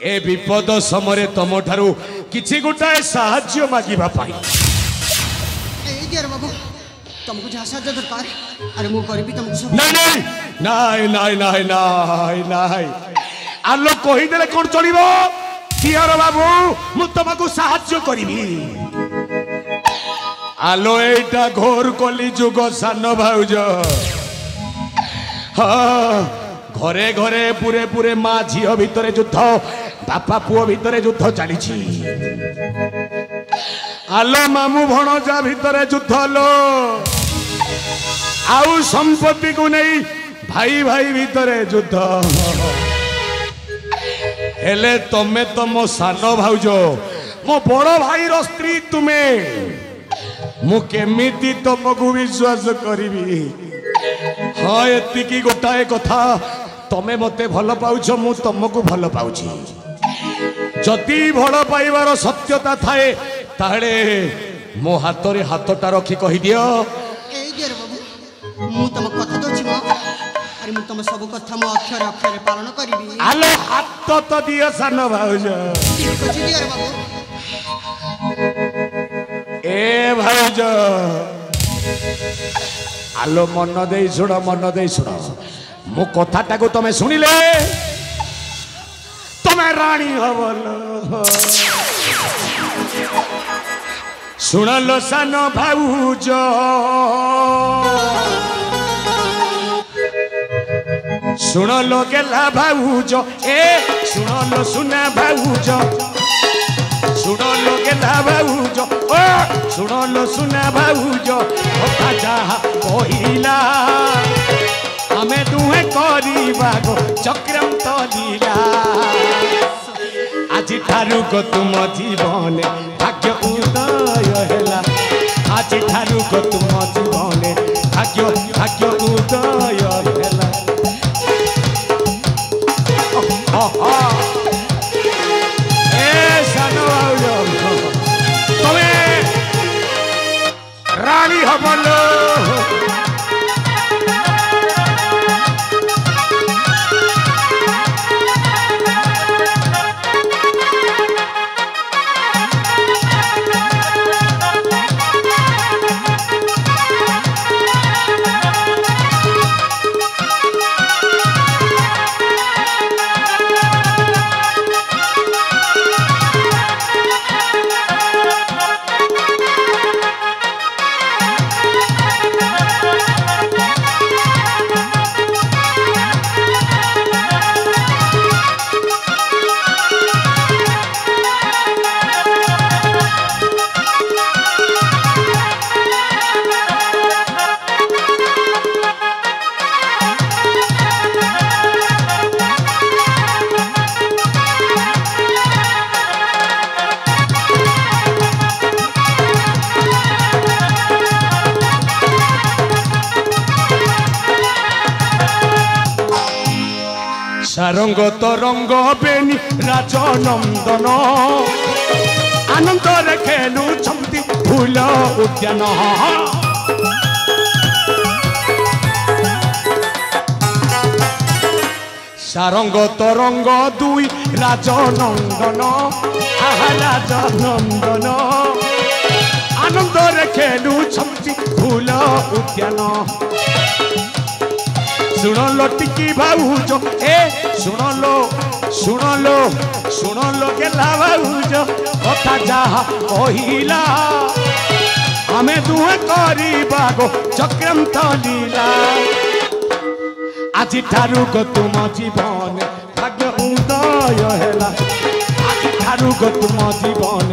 ए विपद समय तुम ठारू किछि गोटाए साहाय्य मागिबा पाई बाबू तुमको जहाँ साहाय्य दरकार अरे मु करबी तुमको सब नहीं नहीं नहीं नहीं नहीं नहीं आलो कहि देले कोन चलिबो दियर बाबू मु तुमको साहाय्य करिबी आलो एटा घोर कली जुग सान भाउज हाँ घरे घरे पूरे पूरे माँ झील भितर युद्ध बापा पुओ भितर युद्ध चली आलो मामू भणजा भितर युद्ध लो आउ संपत्ति को नहीं भाई भाई भितर युद्ध हेले तमे तो मो सान भाउज मो बड़ भाई रो स्त्री तुम्हें मु केमिति तुमको विश्वास करिबी हाँ एतिकी गोटाए कथा तमे मते भल पाउछ मु तुमको भल पाउछि जदि भल पाइबार सत्यता थाए ताहले मो हाथ रे हाथटा रखी कहि दियो ए दियर बाबू मु तुम कथा दोछि मो अरे मु तुम सब कथा मो अक्षर अक्षर पालन करिबी आलो हाथ तो दियो सान भाउज ठीक अछि दियर बाबू ए भाउज आलो मन दे शुण मो कथाटा को तमे सुनिले तमे रानी हबल सुनलो सान भाउज सुनलो गेला भाउज ए सुनलो सुना भाउज सुनलो गेला भाउज ओ सुनलो सुना भाउज कथा जहा कहिला आमे दुहे करिबा गो चक्रंत लीला आज ठारू को तुम जीवन भाग्य उदय हेला आज ठारू को तुम जीवन भाग्य भाग्य उदय हेला ए सानो भाउज तमे रानी हबलो सारंग तरंग बेनी राजनंदन आनंद रे खेलु छंती फूल उद्यान सारंग तरंग दुई राजनंदन आहा राजनंदन आनंद रे खेलु छंती फूल उद्यान सुनलो टिकी भाउज ए सुनलो गेला भाउज कथा जहा कहिला आमे दुहे करिबा गो चक्रंत लीला आज ठारू को तुम जीवन भाग्य उदय हेला आज ठारू को तुम जीवन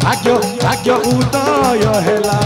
भाग्य भाग्य उदय हेला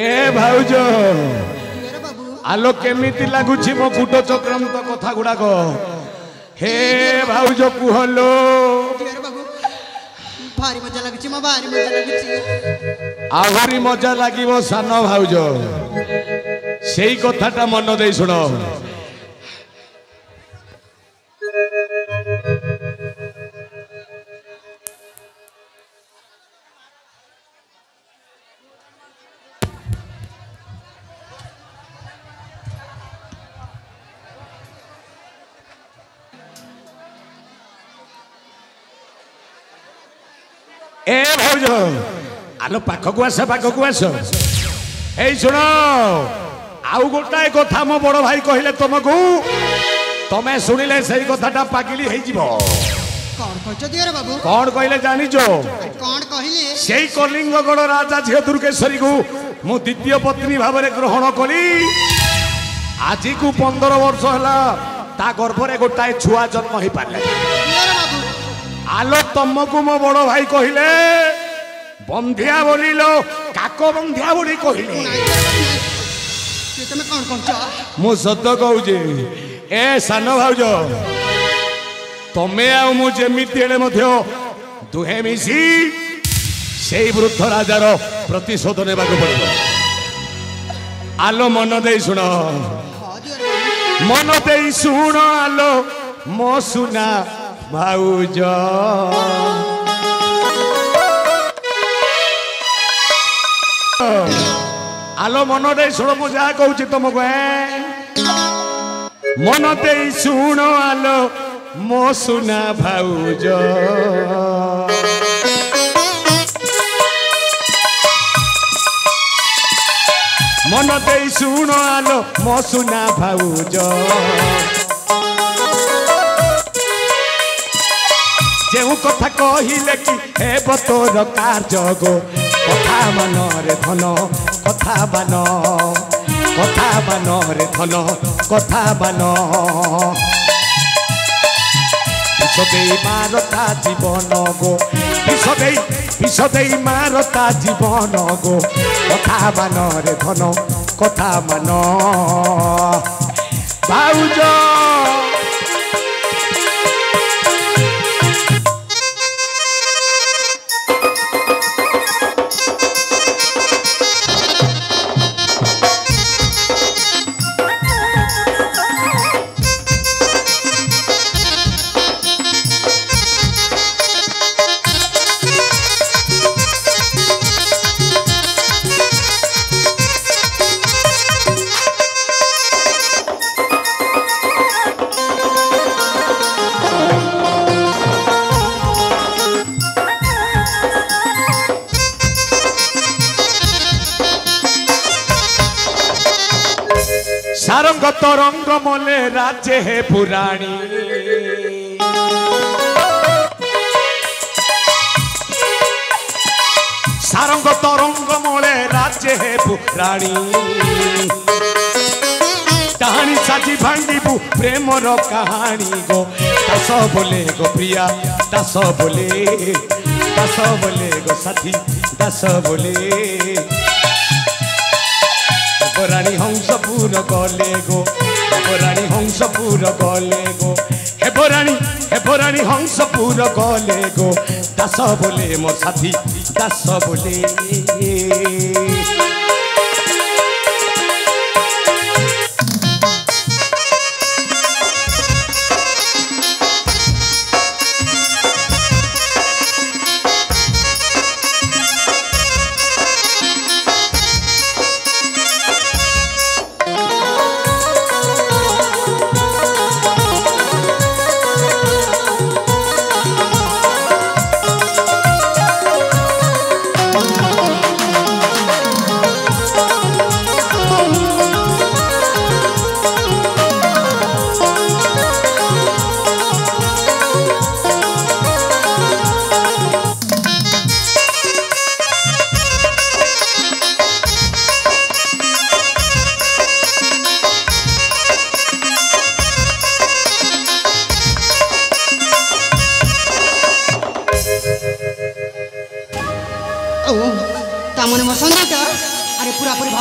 ए भाउज दियर बाबू आलो केमिति लागुछि मो कूट चक्रांत कथा गुडाक हे भाउज कुहलो दियर बाबू भारी मजा लाଗୁଛି म भारी मजा लाଗୁଛି आहुरी मजा लागिवो सान भाउज सेई कथाटा मन देई सुनो ए भाउज आलो पाखकु आस ए सुनो आउ गोटाए कथा मो बड़ भाई कहले तुमको तमे सुनिले सही कथाटा पागिली हेई जीवो कौन कहछ दियर बाबू कौन कहले जानिजो कौन कहले सेई कलिंगगढ़ राजा झियो दुर्गेश्वरी को मु द्वितीय पत्नी भावरे ग्रहण कली आज को 15 वर्ष हला ता गर्भरे गोटाए छुआ जन्म होई पारले दियर बाबू आलो तुमको मो बड़ भाई कहले बंधिया बोलिलो काको बंधिया बोली कहले से तमे कौन कहछ मु सत कहूजे ए सानो भाउज तमे आ मु जेमिति एले मध्य दुहे मिसी सेई वृद्ध राजार प्रतिशोध नेबाक पड़िबो आलो मन देई सुनो हां दियर बाबू मन देई सुनो आलो मो सुना भाउज आलो मन दे शुण मु जा कहूँ तुमको मन दे शुण आलो मो सुना भाउज मन दे शुण आलो मो सुना भाउज जेउ कथा कहिले कि हे बतोर कार्य गो कथा मान रे धन कथा मान रे धन कथा मान विष देई मारता जीवन गो विष देई मारता जीवन गो कथा मान रे धन कथा मान भाउज सारंग तरंग मले राज्य है पुराणी सारंग तरंग मले राज्य है पुराणी कहानी साजी भांगीबू प्रेमर कहानी गो दास बोले गो प्रिया दास बोले गो साथी दास बोले रानी हंसपुर गले गो रानी हंसपुर गले गो हे रानी हंसपुर गले गो दास बोले मो साथी दास बोले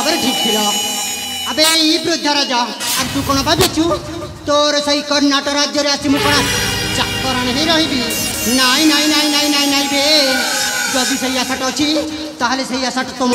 भाव ठीक थिल अबे ई वृद्ध राजा और तू कौन भाविचु तोर सही कर्णाटक राज्य रे आसी मु कौन चाकराणी ही रही नाई नाई नाई नाई नाई नाई बे जदि सही आशाट अच्छी ताहले सही आशाट तुम